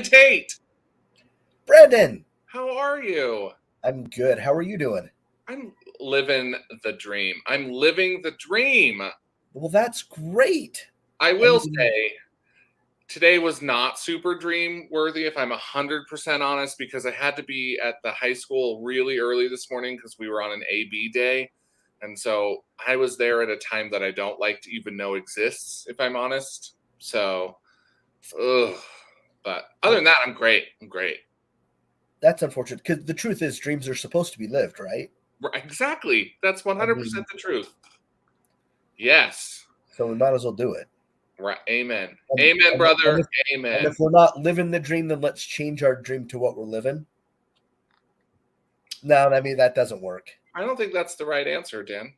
And Tate, Brandon, how are you? I'm good. How are you doing? I'm living the dream. I'm living the dream. Well, that's great. I will say, today was not super dream worthy, if I'm 100% honest, because I had to be at the high school really early this morning because we were on an AB day. And so I was there at a time that I don't like to even know exists, if I'm honest. So, ugh. But other than that, I'm great. I'm great. That's unfortunate because the truth is dreams are supposed to be lived, right? Exactly. That's 100% the truth. Yes. So we might as well do it. Right. Amen. Amen, brother. Amen. And if we're not living the dream, then let's change our dream to what we're living. No, I mean, that doesn't work. I don't think that's the right answer, Dan.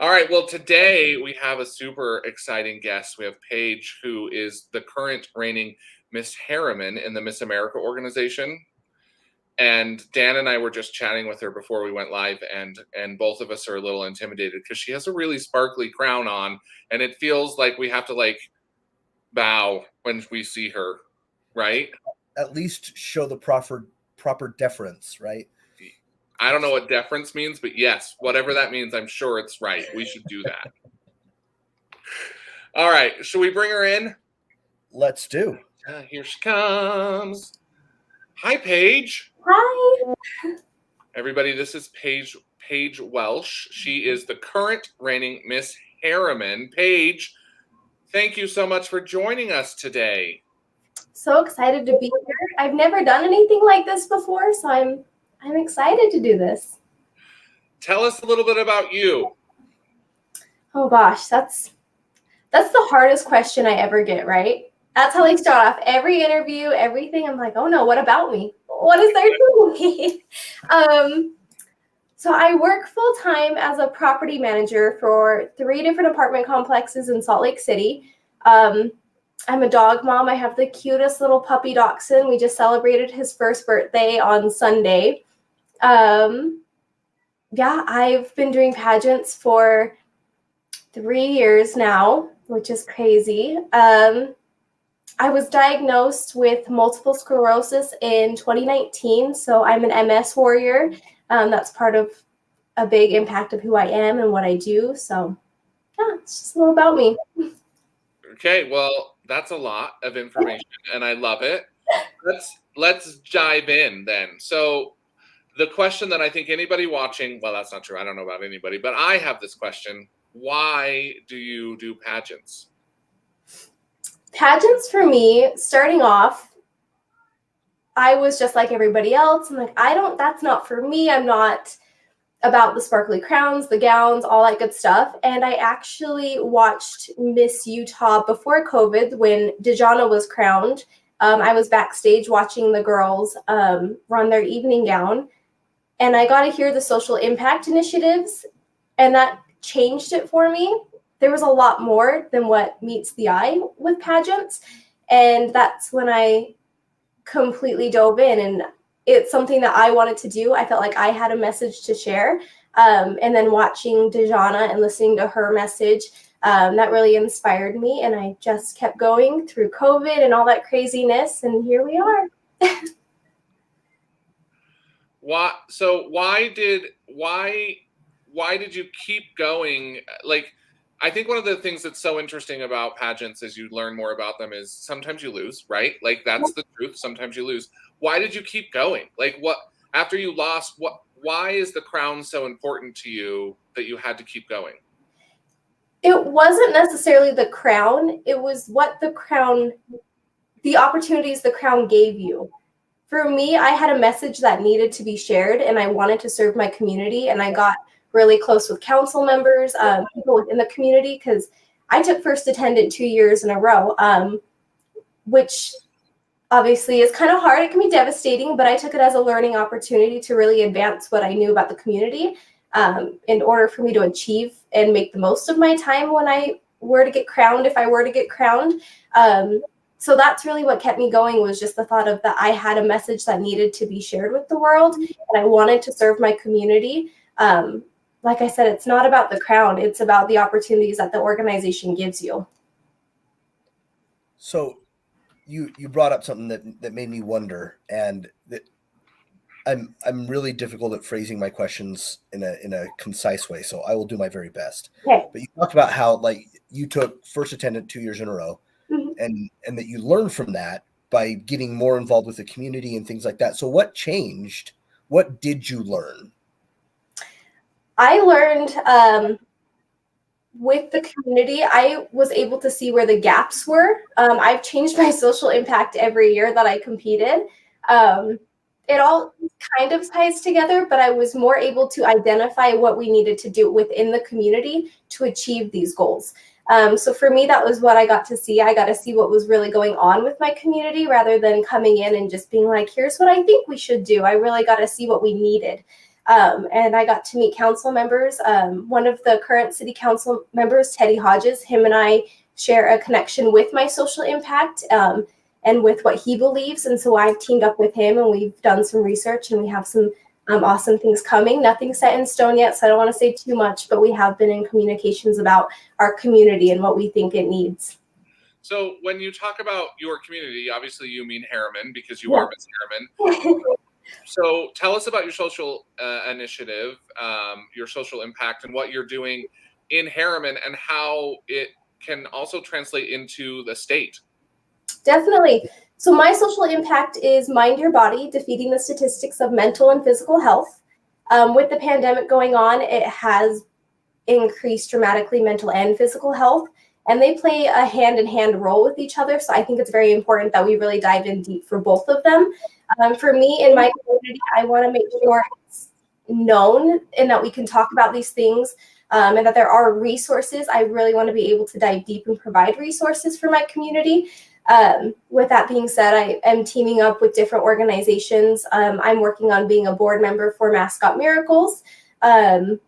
All right. Well, today we have a super exciting guest. We have Paige, who is the current reigning Miss Herriman in the Miss America organization. And Dan and I were just chatting with her before we went live, and both of us are a little intimidated because she has a really sparkly crown on, and it feels like we have to bow when we see her, right? At least show the proper deference, right? I don't know what deference means, but yes, whatever that means, I'm sure it's right. We should do that. All right, should we bring her in? Let's do. Here she comes. Hi, Paige. Hi. Everybody, this is Paige Welsh. She is the current reigning Miss Herriman. Paige, thank you so much for joining us today. So excited to be here. I've never done anything like this before, so I'm excited to do this. Tell us a little bit about you. Oh gosh, that's the hardest question I ever get, right? That's how I start off every interview, everything. I'm like, oh no, what about me? What is there to me? So I work full-time as a property manager for 3 different apartment complexes in Salt Lake City. I'm a dog mom. I have the cutest little puppy dachshund. We just celebrated his first birthday on Sunday. Yeah, I've been doing pageants for 3 years now, which is crazy. I was diagnosed with multiple sclerosis in 2019, so I'm an MS warrior. That's part of a big impact of who I am and what I do. So, yeah, it's just a little about me. Okay, well, that's a lot of information, and I love it. Let's dive in then. So, the question that I think anybody watching, well, that's not true. I don't know about anybody, but I have this question. Why do you do pageants? Pageants for me, starting off, I was just like everybody else. I'm like, that's not for me. I'm not about the sparkly crowns, the gowns, all that good stuff. And I actually watched Miss Utah before COVID when Dejana was crowned. I was backstage watching the girls run their evening gown. And I got to hear the social impact initiatives, and that changed it for me. There was a lot more than what meets the eye with pageants. And that's when I completely dove in, and it's something that I wanted to do. I felt like I had a message to share. And then watching Dejana and listening to her message, that really inspired me. And I just kept going through COVID and all that craziness. And here we are. Why did you keep going? I think one of the things that's so interesting about pageants as you learn more about them is sometimes you lose, right? That's the truth. Sometimes you lose. Why did you keep going? After you lost, why is the crown so important to you that you had to keep going? It wasn't necessarily the crown. It was the opportunities the crown gave you. For me, I had a message that needed to be shared, and I wanted to serve my community, and I got really close with council members, people within the community, because I took first attendant 2 years in a row, which obviously is kind of hard. It can be devastating, but I took it as a learning opportunity to really advance what I knew about the community in order for me to achieve and make the most of my time when I were to get crowned, if I were to get crowned. So that's really what kept me going, was just the thought of that I had a message that needed to be shared with the world, and I wanted to serve my community. Like I said, it's not about the crown. It's about the opportunities that the organization gives you. So you brought up something that made me wonder, and that I'm really difficult at phrasing my questions in a concise way, so I will do my very best. Okay. But you talked about how like you took first attendant 2 years in a row, Mhm. and that you learned from that by getting more involved with the community and things like that. So what changed? What did you learn? I learned with the community, I was able to see where the gaps were. I've changed my social impact every year that I competed. It all kind of ties together, but I was more able to identify what we needed to do within the community to achieve these goals. So for me, that was what I got to see. I got to see what was really going on with my community rather than coming in and just being like, here's what I think we should do. I really got to see what we needed. And I got to meet council members. One of the current city council members, Teddy Hodges, him and I share a connection with my social impact and with what he believes. And so I've teamed up with him and we've done some research and we have some awesome things coming. Nothing set in stone yet, so I don't want to say too much, but we have been in communications about our community and what we think it needs. So when you talk about your community, obviously you mean Herriman because you are Miss Herriman. So tell us about your social initiative, your social impact, and what you're doing in Herriman and how it can also translate into the state. Definitely. So my social impact is Mind Your Body, defeating the statistics of mental and physical health. With the pandemic going on, it has increased dramatically mental and physical health, and they play a hand-in-hand role with each other. So I think it's very important that we really dive in deep for both of them. For me, in my community, I want to make sure it's known and that we can talk about these things and that there are resources. I really want to be able to dive deep and provide resources for my community. With that being said, I am teaming up with different organizations. I'm working on being a board member for Mascot Miracles. Like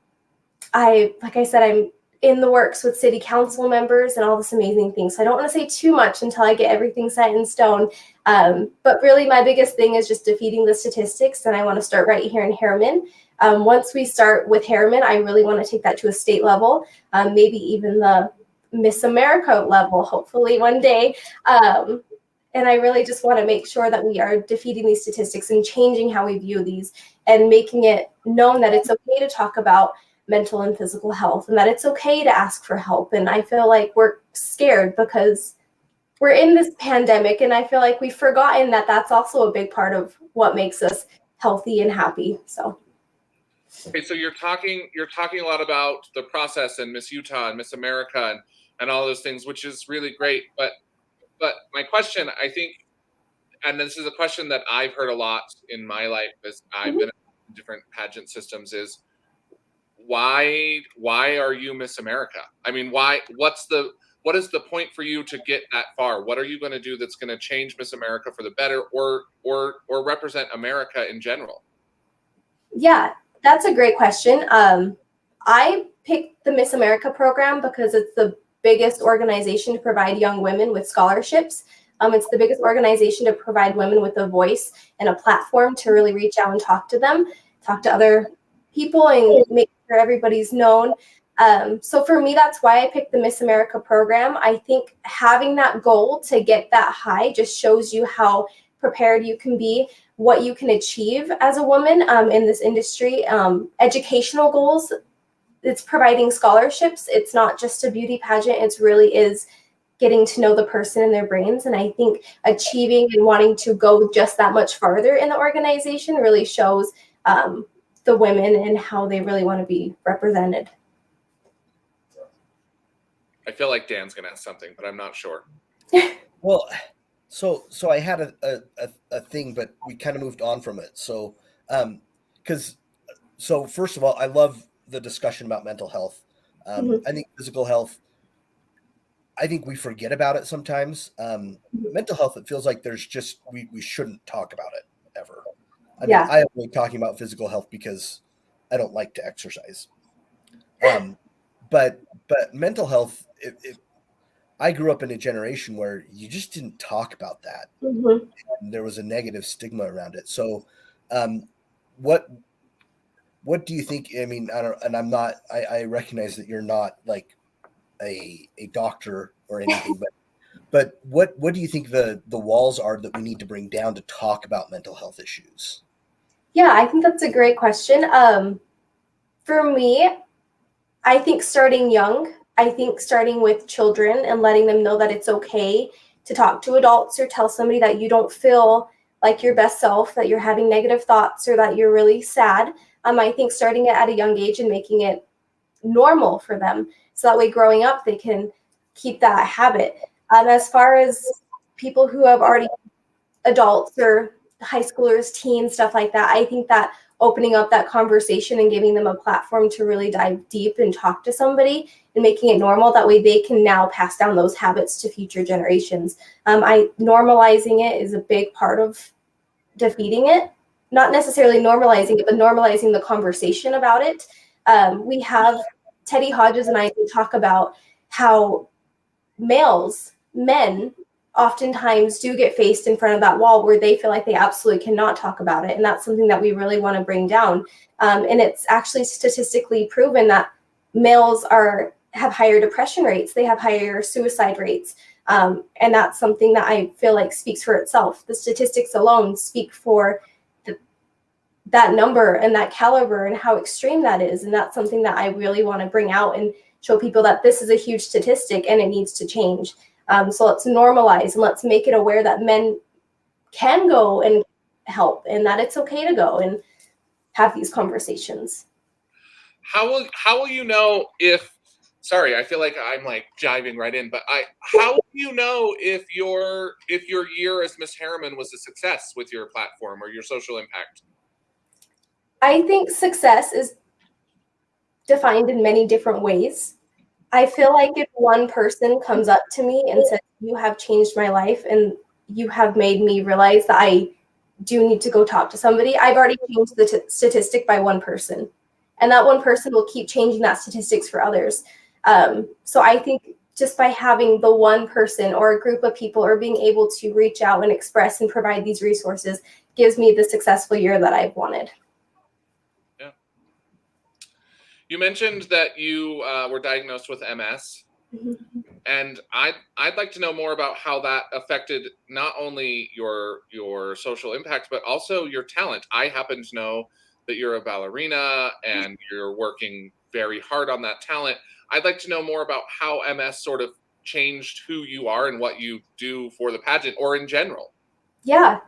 I said, I'm in the works with city council members and all this amazing things. So I don't want to say too much until I get everything set in stone. But really my biggest thing is just defeating the statistics. And I want to start right here in Herriman. Once we start with Herriman, I really want to take that to a state level, maybe even the Miss America level, hopefully one day. And I really just want to make sure that we are defeating these statistics and changing how we view these and making it known that it's okay to talk about mental and physical health and that it's okay to ask for help. And I feel like we're scared because we're in this pandemic, and I feel like we've forgotten that that's also a big part of what makes us healthy and happy. So okay, so you're talking a lot about the process and Miss Utah and Miss America and all those things, which is really great. But my question, I think, and this is a question that I've heard a lot in my life as I've been in different pageant systems, is why are you Miss America? I mean, what is the point for you to get that far? What are you going to do that's going to change Miss America for the better or represent America in general? Yeah, that's a great question. I picked the Miss America program because it's the biggest organization to provide young women with scholarships. It's the biggest organization to provide women with a voice and a platform to really reach out and talk to them, talk to other people, and make sure everybody's known. So for me, that's why I picked the Miss America program. I think having that goal to get that high just shows you how prepared you can be, what you can achieve as a woman in this industry. Educational goals, it's providing scholarships. It's not just a beauty pageant. It really is getting to know the person and their brains. And I think achieving and wanting to go just that much farther in the organization really shows the women and how they really want to be represented. I feel like Dan's going to ask something, but I'm not sure. Well, so I had a thing, but we kind of moved on from it. So, so first of all, I love the discussion about mental health. I think physical health, I think we forget about it sometimes. Mental health, it feels like there's just, we shouldn't talk about it ever. I mean, I avoid talking about physical health because I don't like to exercise. But mental health, I grew up in a generation where you just didn't talk about that. And there was a negative stigma around it. So, what do you think? I mean, I recognize that you're not like a doctor or anything, but But what do you think the walls are that we need to bring down to talk about mental health issues? Yeah, I think that's a great question. For me, I think starting young, I think starting with children and letting them know that it's okay to talk to adults or tell somebody that you don't feel like your best self, that you're having negative thoughts or that you're really sad. I think starting it at a young age and making it normal for them. So that way growing up, they can keep that habit. As far as people who have already adults or high schoolers, teens, stuff like that, I think that opening up that conversation and giving them a platform to really dive deep and talk to somebody and making it normal, that way they can now pass down those habits to future generations. Normalizing it is a big part of defeating it. Not necessarily normalizing it, but normalizing the conversation about it. We have Teddy Hodges and I talk about how men, oftentimes do get faced in front of that wall where they feel like they absolutely cannot talk about it. And that's something that we really want to bring down. And it's actually statistically proven that males have higher depression rates. They have higher suicide rates. And that's something that I feel like speaks for itself. The statistics alone speak for that number and that caliber and how extreme that is. And that's something that I really want to bring out and show people that this is a huge statistic and it needs to change. So let's normalize and let's make it aware that men can go and help and that it's okay to go and have these conversations. How will you know if, sorry, I feel like I'm like jiving right in, but how will you know if your year as Miss Herriman was a success with your platform or your social impact? I think success is defined in many different ways. I feel like if one person comes up to me and says, "You have changed my life and you have made me realize that I do need to go talk to somebody," I've already changed the statistic by one person. And that one person will keep changing that statistics for others. So I think just by having the one person or a group of people or being able to reach out and express and provide these resources gives me the successful year that I've wanted. You mentioned that you were diagnosed with MS, and I'd like to know more about how that affected not only your social impact, but also your talent. I happen to know that you're a ballerina and you're working very hard on that talent. I'd like to know more about how MS sort of changed who you are and what you do for the pageant or in general. Yeah.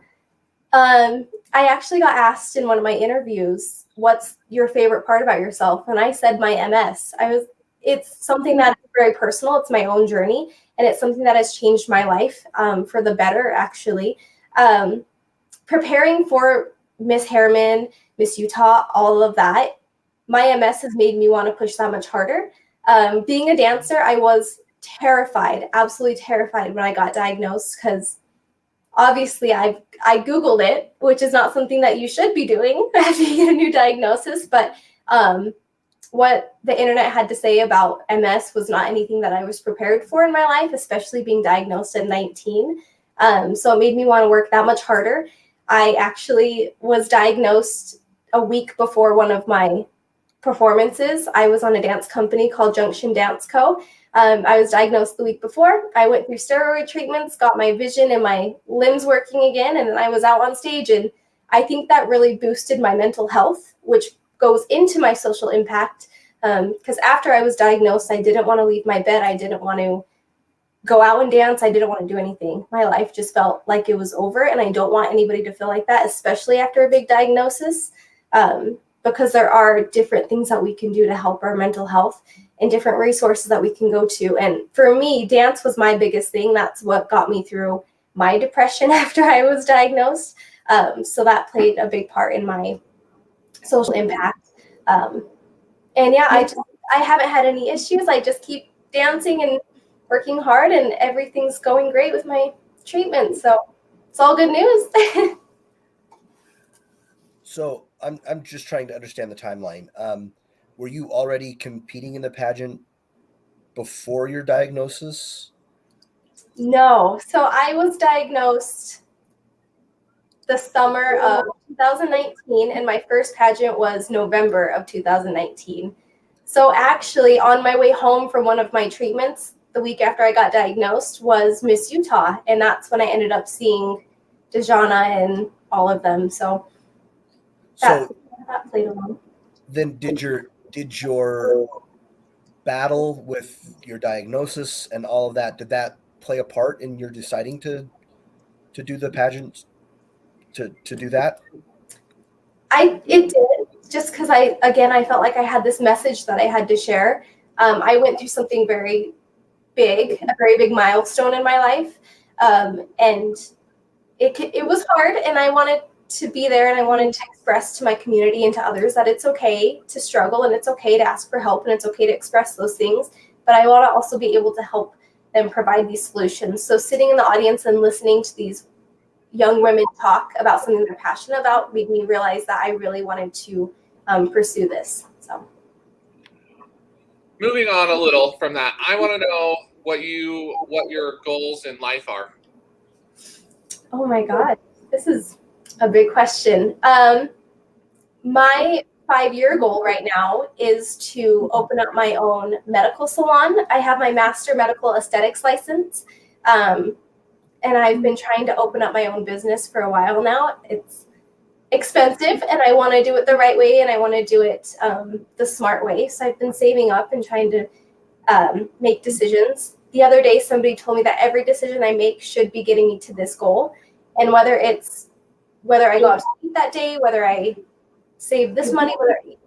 I actually got asked in one of my interviews, what's your favorite part about yourself? And I said my MS. It's something that's very personal. It's my own journey. And it's something that has changed my life for the better, actually. Preparing for Miss Herriman, Miss Utah, all of that, my MS has made me want to push that much harder. Being a dancer, I was terrified, absolutely terrified when I got diagnosed because obviously I Googled it, which is not something that you should be doing after you get a new diagnosis. But what the internet had to say about MS was not anything that I was prepared for in my life, especially being diagnosed at 19. So it made me want to work that much harder. I actually was diagnosed a week before one of my performances. I was on a dance company called Junction Dance Co. I was diagnosed the week before. I went through steroid treatments, got my vision and my limbs working again, and then I was out on stage. And I think that really boosted my mental health, which goes into my social impact. Because after I was diagnosed, I didn't want to leave my bed. I didn't want to go out and dance. I didn't want to do anything. My life just felt like it was over, and I don't want anybody to feel like that, especially after a big diagnosis. Because there are different things that we can do to help our mental health and different resources that we can go to. And for me, dance was my biggest thing. That's what got me through my depression after I was diagnosed. So that played a big part in my social impact. And yeah, I haven't had any issues. I just keep dancing and working hard, and everything's going great with my treatment. So it's all good news. So I'm just trying to understand the timeline. Were you already competing in the pageant before your diagnosis? No. So I was diagnosed the summer of 2019, and my first pageant was November of 2019. So actually, on my way home from one of my treatments, the week after I got diagnosed was Miss Utah, and that's when I ended up seeing Dejana and all of them. So that played along. Then did your battle with your diagnosis and all of that, did that play a part in your deciding to do the pageant, to do that? It did, just because I felt like I had this message that I had to share. I went through something very big, a very big milestone in my life, and it was hard, and I wanted to be there, and I wanted to express to my community and to others that it's okay to struggle, and it's okay to ask for help, and it's okay to express those things, but I want to also be able to help them provide these solutions. So sitting in the audience and listening to these young women talk about something they're passionate about made me realize that I really wanted to pursue this. So, moving on a little from that, I want to know what your goals in life are. oh my God, this is a big question. My 5-year goal right now is to open up my own medical salon. I have my master medical aesthetics license. And I've been trying to open up my own business for a while now. It's expensive, and I want to do it the right way, and I want to do it the smart way. So I've been saving up and trying to make decisions. The other day, somebody told me that every decision I make should be getting me to this goal. And whether I go out to eat that day, whether I save this money,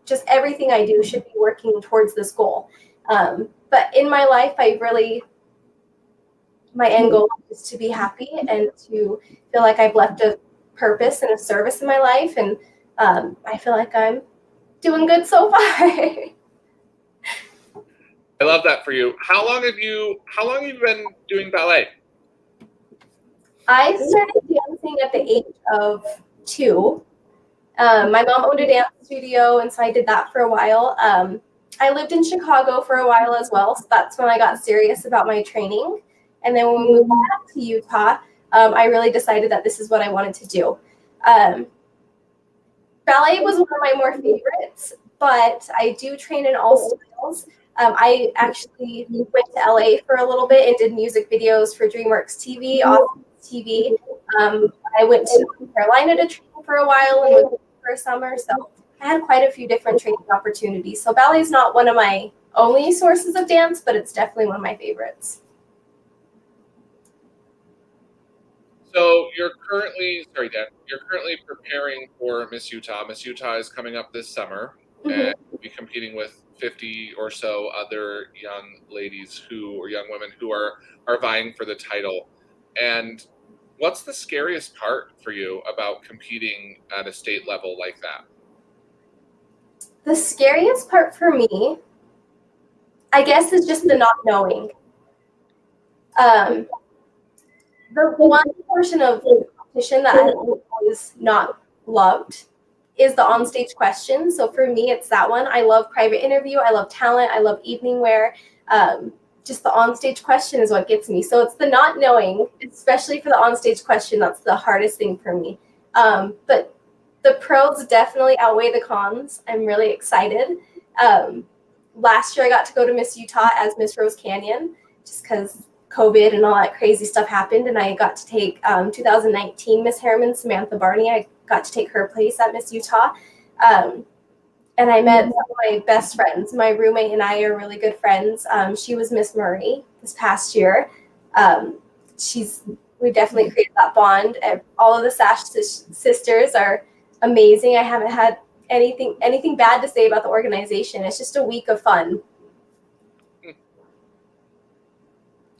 just everything I do should be working towards this goal. But in my life, my end goal is to be happy and to feel like I've left a purpose and a service in my life. And I feel like I'm doing good so far. I love that for you. How long have you been doing ballet? I started dancing at the age of 2. My mom owned a dance studio, and so I did that for a while. I lived in Chicago for a while as well, so that's when I got serious about my training. And then when we moved back to Utah, I really decided that this is what I wanted to do. Ballet was one of my more favorites, but I do train in all styles. I actually went to LA for a little bit and did music videos for DreamWorks TV, Awesome TV. I went to North Carolina to train for a while and went for a summer. So I had quite a few different training opportunities. So ballet is not one of my only sources of dance, but it's definitely one of my favorites. So you're currently preparing for Miss Utah. Miss Utah is coming up this summer, and you'll be competing with 50 or so other young ladies or young women who are vying for the title. And what's the scariest part for you about competing at a state level like that? The scariest part for me, I guess, is just the not knowing. The one portion of the competition that I've always not loved is the onstage question. So for me, it's that one. I love private interview. I love talent. I love evening wear. Just the onstage question is what gets me. So it's the not knowing, especially for the onstage question. That's the hardest thing for me. But the pros definitely outweigh the cons. I'm really excited. Last year, I got to go to Miss Utah as Miss Rose Canyon, just because COVID and all that crazy stuff happened, and I got to take 2019 Miss Herriman, Samantha Barney. I got to take her place at Miss Utah. And I met some of my best friends. My roommate and I are really good friends. She was Miss Murray this past year. We definitely created that bond. All of the Sash sisters are amazing. I haven't had anything bad to say about the organization. It's just a week of fun.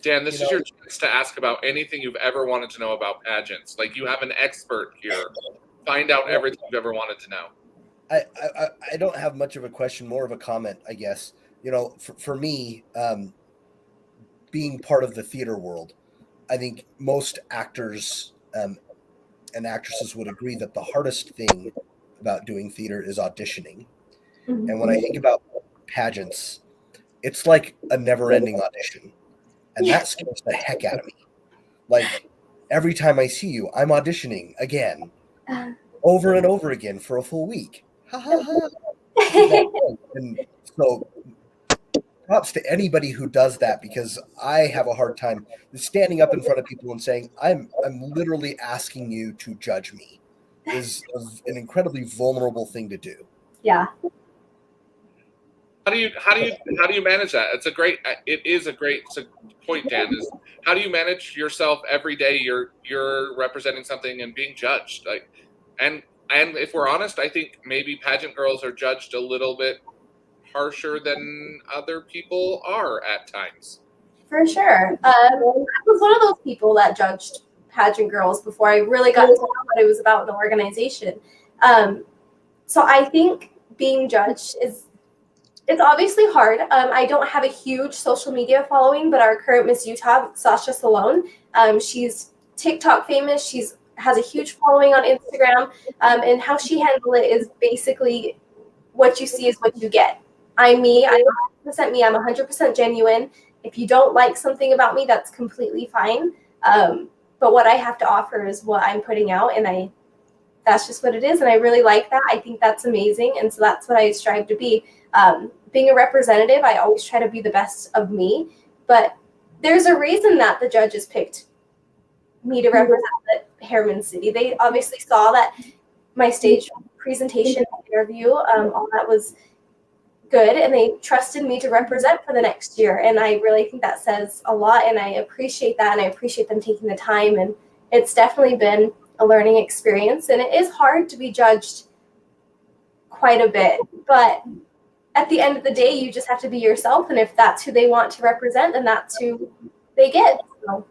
Dan, this is your chance to ask about anything you've ever wanted to know about pageants. Like, you have an expert here. Find out everything you've ever wanted to know. I don't have much of a question, more of a comment, I guess. For me, being part of the theater world, I think most actors and actresses would agree that the hardest thing about doing theater is auditioning. Mm-hmm. And when I think about pageants, it's like a never-ending audition. And that scares the heck out of me. Like, every time I see you, I'm auditioning again, over and over again for a full week. Ha ha ha. And so props to anybody who does that, because I have a hard time standing up in front of people and saying, I'm literally asking you to judge me is an incredibly vulnerable thing to do. Yeah. How do you manage that? It is a great point, Dan. Is how do you manage yourself every day? You're representing something and being judged. And if we're honest, I think maybe pageant girls are judged a little bit harsher than other people are at times. For sure. I was one of those people that judged pageant girls before I really got to know what it was about in the organization. So I think being judged it's obviously hard. I don't have a huge social media following, but our current Miss Utah, Sasha Salone, she's TikTok famous. Has a huge following on Instagram, and how she handles it is basically what you see is what you get. I'm me. I'm 100% me. I'm 100% genuine. If you don't like something about me, that's completely fine. But what I have to offer is what I'm putting out, and that's just what it is. And I really like that. I think that's amazing. And so that's what I strive to be. Being a representative, I always try to be the best of me. But there's a reason that the judges picked me to represent the Herriman City. They obviously saw that my stage presentation, interview, all that was good, and they trusted me to represent for the next year. And I really think that says a lot, and I appreciate that, and I appreciate them taking the time. And it's definitely been a learning experience, and it is hard to be judged quite a bit, but at the end of the day, you just have to be yourself, and if that's who they want to represent, then that's who they get. So.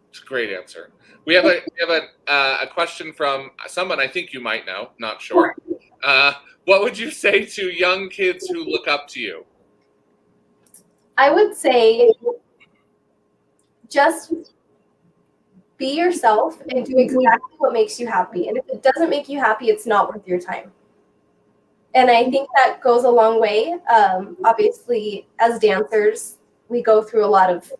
It's a great answer. We have a question from someone I think you might know, not sure. What would you say to young kids who look up to you? I would say just be yourself and do exactly what makes you happy. And if it doesn't make you happy, it's not worth your time. And I think that goes a long way. Obviously, as dancers, we go through a lot of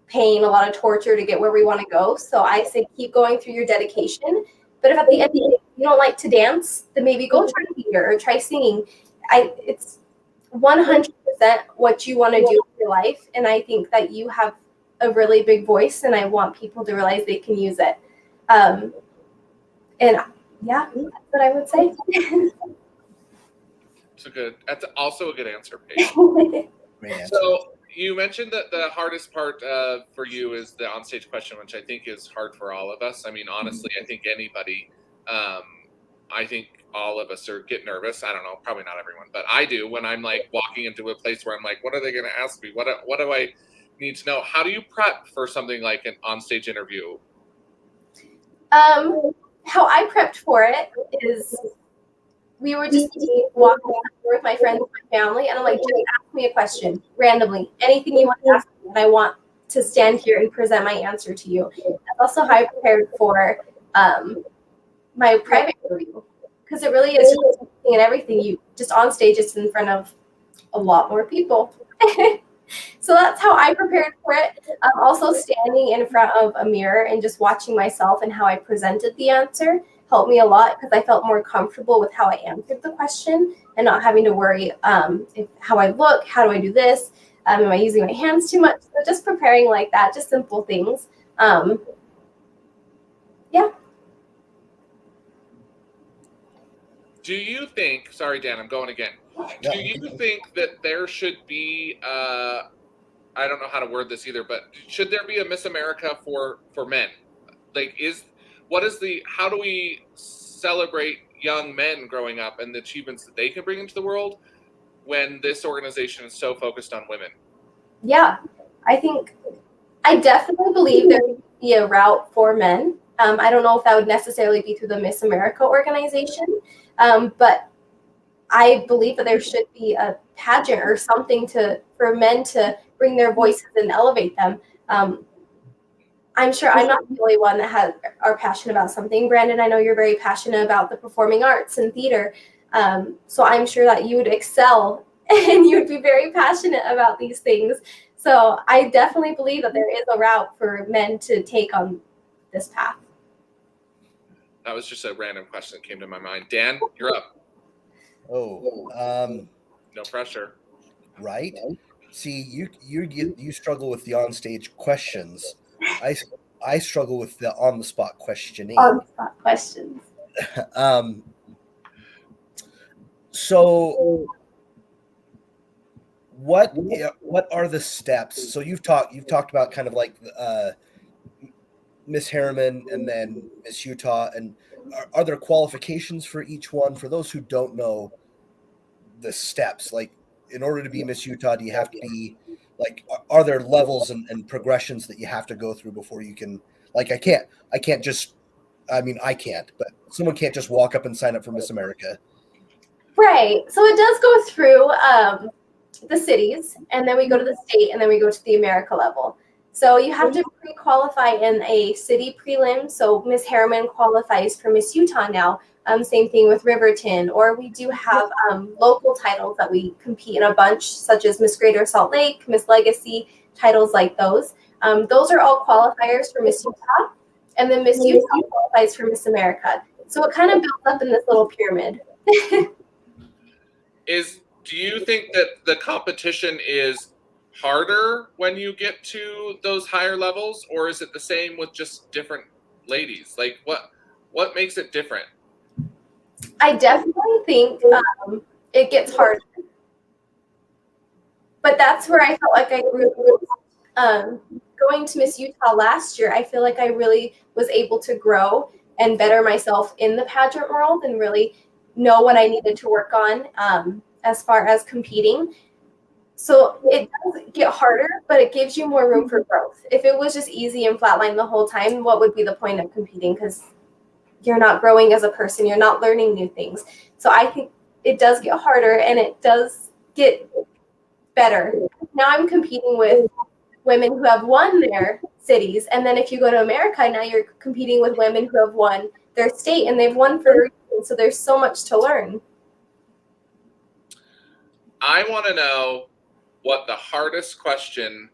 pain, a lot of torture to get where we want to go. So I say keep going through your dedication. But if at the end of the day you don't like to dance, then maybe go try theater or try singing. It's 100% what you want to do with your life. And I think that you have a really big voice, and I want people to realize they can use it. And yeah, that's what I would say. That's also a good answer, Paige. So you mentioned that the hardest part for you is the onstage question, which I think is hard for all of us. I mean, honestly, I think anybody, I think all of us get nervous. I don't know, probably not everyone, but I do when I'm like walking into a place where I'm like, what are they going to ask me? What do I need to know? How do you prep for something like an onstage interview? How I prepped for it is we were just walking with my friends and my family, and I'm like, just ask me a question randomly, anything you want to ask me, and I want to stand here and present my answer to you. That's also how I prepared for my private interview, because it really is just and everything. You just on stage, it's in front of a lot more people. So that's how I prepared for it. Also standing in front of a mirror and just watching myself and how I presented the answer helped me a lot, because I felt more comfortable with how I answered the question and not having to worry how I look, how do I do this, am I using my hands too much? So just preparing like that, just simple things. Yeah. Do you think, sorry, Dan, I'm going again. Do you think that there should be, I don't know how to word this either, but should there be a Miss America for men? Like, how do we celebrate young men growing up and the achievements that they can bring into the world when this organization is so focused on women? Yeah, I definitely believe there would be a route for men. I don't know if that would necessarily be through the Miss America organization, but I believe that there should be a pageant or something for men to bring their voices and elevate them. I'm sure I'm not the only one that are passionate about something. Brandon, I know you're very passionate about the performing arts and theater. So I'm sure that you would excel and you would be very passionate about these things. So I definitely believe that there is a route for men to take on this path. That was just a random question that came to my mind. Dan, you're up. No pressure. Right? See, you struggle with the onstage questions. I struggle with the on the spot questioning. On the spot questions. So what are the steps? So you've talked about kind of like Miss Herriman and then Miss Utah, and are there qualifications for each one? For those who don't know the steps, like in order to be Miss Utah, do you have to be like, are there levels and progressions that you have to go through before you can, like, I can't just, I mean, I can't, but someone can't just walk up and sign up for Miss America. Right. So it does go through the cities, and then we go to the state, and then we go to the America level. So you have to pre-qualify in a city prelim. So Miss Herriman qualifies for Miss Utah now. Same thing with Riverton. Or we do have local titles that we compete in a bunch, such as Miss Greater Salt Lake, Miss Legacy, titles like those. Those are all qualifiers for Miss Utah. And then Miss Utah qualifies for Miss America. So it kind of builds up in this little pyramid. Do you think that the competition is harder when you get to those higher levels, or is it the same with just different ladies? Like what makes it different? I definitely think it gets harder, but that's where I felt like I really going to Miss Utah last year. I feel like I really was able to grow and better myself in the pageant world and really know what I needed to work on as far as competing. So it does get harder, but it gives you more room for growth. If it was just easy and flatline the whole time, what would be the point of competing? Because you're not growing as a person, you're not learning new things. So I think it does get harder and it does get better. Now I'm competing with women who have won their cities. And then if you go to America, now you're competing with women who have won their state and they've won for a reason. So there's so much to learn. I want to know what the hardest question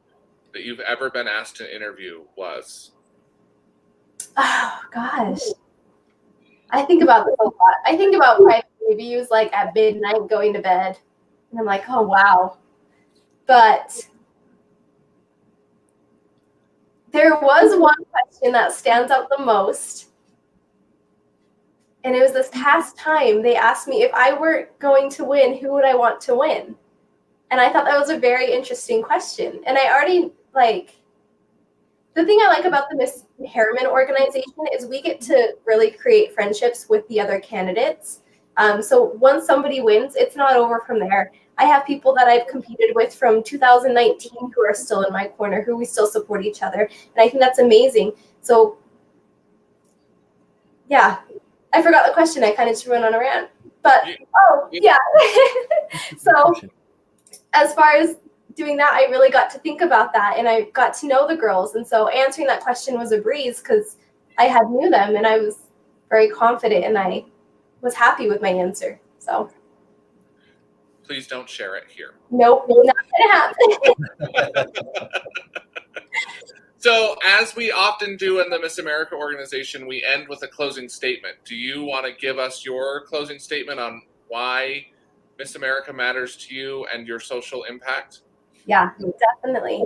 that you've ever been asked to interview was. Oh, gosh. I think about this a lot. I think about private reviews like at midnight going to bed. And I'm like, oh, wow. But there was one question that stands out the most. And it was this past time they asked me if I were going to win, who would I want to win? And I thought that was a very interesting question. And I already, the thing I like about the Miss Herriman organization is we get to really create friendships with the other candidates. So once somebody wins, it's not over from there. I have people that I've competed with from 2019 who are still in my corner, who we still support each other. And I think that's amazing. So, yeah. I forgot the question. I kind of just went on a rant. But, yeah. So as far as doing that, I really got to think about that, and I got to know the girls. And so answering that question was a breeze because I had knew them, and I was very confident, and I was happy with my answer. So please don't share it here. Nope, not gonna happen. So as we often do in the Miss America organization, we end with a closing statement. Do you want to give us your closing statement on why Miss America matters to you and your social impact? Yeah, definitely.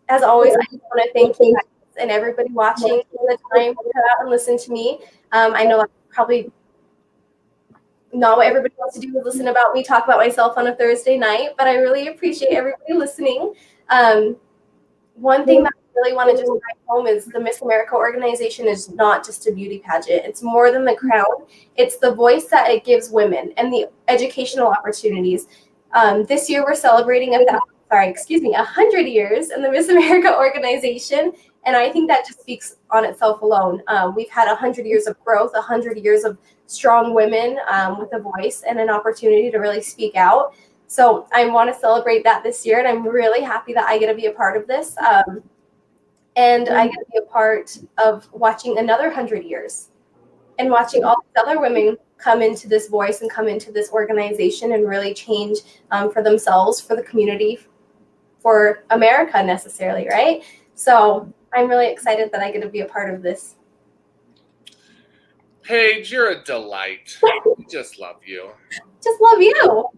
As always, I just want to thank you guys and everybody watching for the time to come out and listen to me. I know that's probably not what everybody wants to do is listen about me talk about myself on a Thursday night, but I really appreciate everybody listening. One thing that I really want to just drive home is the Miss America organization is not just a beauty pageant. It's more than the crown. It's the voice that it gives women and the educational opportunities. This year we're celebrating 100 years in the Miss America organization, and I think that just speaks on itself alone. We've had 100 years of growth, 100 years of strong women with a voice and an opportunity to really speak out. So I want to celebrate that this year, and I'm really happy that I get to be a part of this. And I get to be a part of watching another 100 years and watching all these other women come into this voice and come into this organization and really change for themselves, for the community, for America necessarily, right? So I'm really excited that I get to be a part of this. Paige, you're a delight. I just love you. Just love you.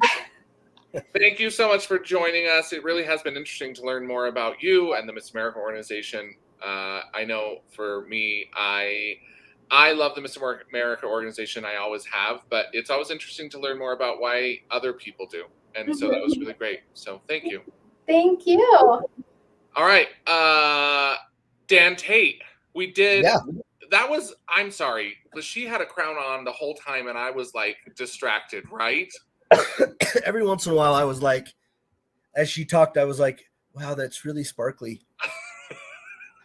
Thank you so much for joining us. It really has been interesting to learn more about you and the Miss America organization. I know for me, I love the Miss America organization. I always have, but it's always interesting to learn more about why other people do. And so that was really great. So thank you. Thank you. All right. Dan Tate, we did. Yeah. That was, I'm sorry, but she had a crown on the whole time and I was like distracted, right? Every once in a while, I was like, as she talked, I was like, wow, that's really sparkly.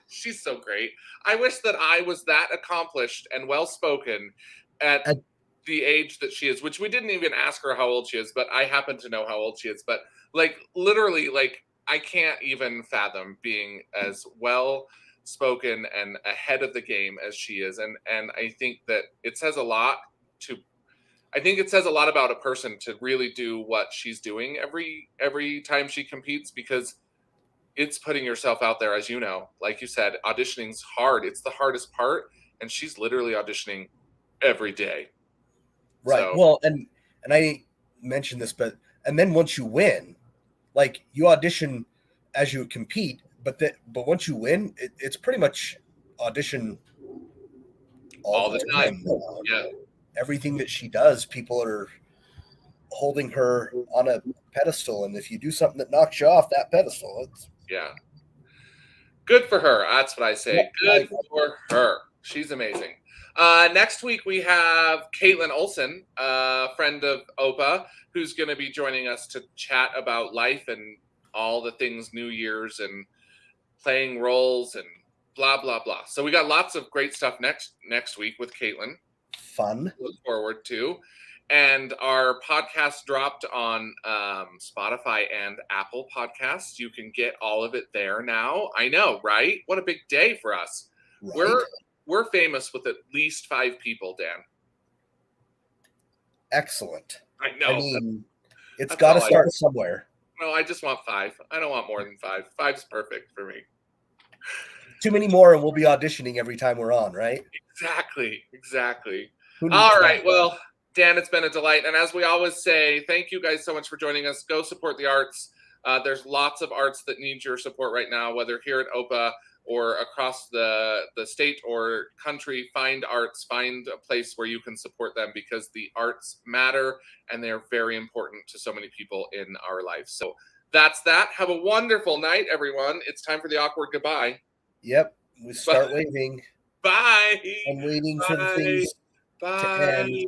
She's so great. I wish that I was that accomplished and well-spoken at the age that she is, which we didn't even ask her how old she is, but I happen to know how old she is. But like literally, like I can't even fathom being as well-spoken and ahead of the game as she is. And I think that it says a lot about a person to really do what she's doing every time she competes, because it's putting yourself out there, as you know. Like you said, auditioning's hard. It's the hardest part, and she's literally auditioning every day. Right. So, well, and I mentioned this, but then once you win, like you audition as you compete, but once you win, it's pretty much audition all the time. Yeah. Everything that she does, people are holding her on a pedestal, and if you do something that knocks you off that pedestal, it's good for her. That's what I say. Yeah, Good for her. She's amazing. Next week we have Caitlin Olson, a friend of Opa, who's going to be joining us to chat about life and all the things New Year's and playing roles and blah blah blah. So we got lots of great stuff next week with Caitlin. Fun. Look forward to. And our podcast dropped on Spotify and Apple Podcasts. You can get all of it there now. I know, right? What a big day for us. Right. We're famous with at least 5 people, Dan. Excellent. I know. I mean, it's got to start somewhere. No, I just want 5. I don't want more than 5. 5's perfect for me. Too many more, and we'll be auditioning every time we're on, right? Exactly. All right. Well, Dan, it's been a delight. And as we always say, thank you guys so much for joining us. Go support the arts. There's lots of arts that need your support right now, whether here at OPA or across the state or country. Find arts, find a place where you can support them, because the arts matter and they're very important to so many people in our life. So that's that. Have a wonderful night, everyone. It's time for the awkward goodbye. Yep. We start waving. Bye. I'm waiting for the things to end.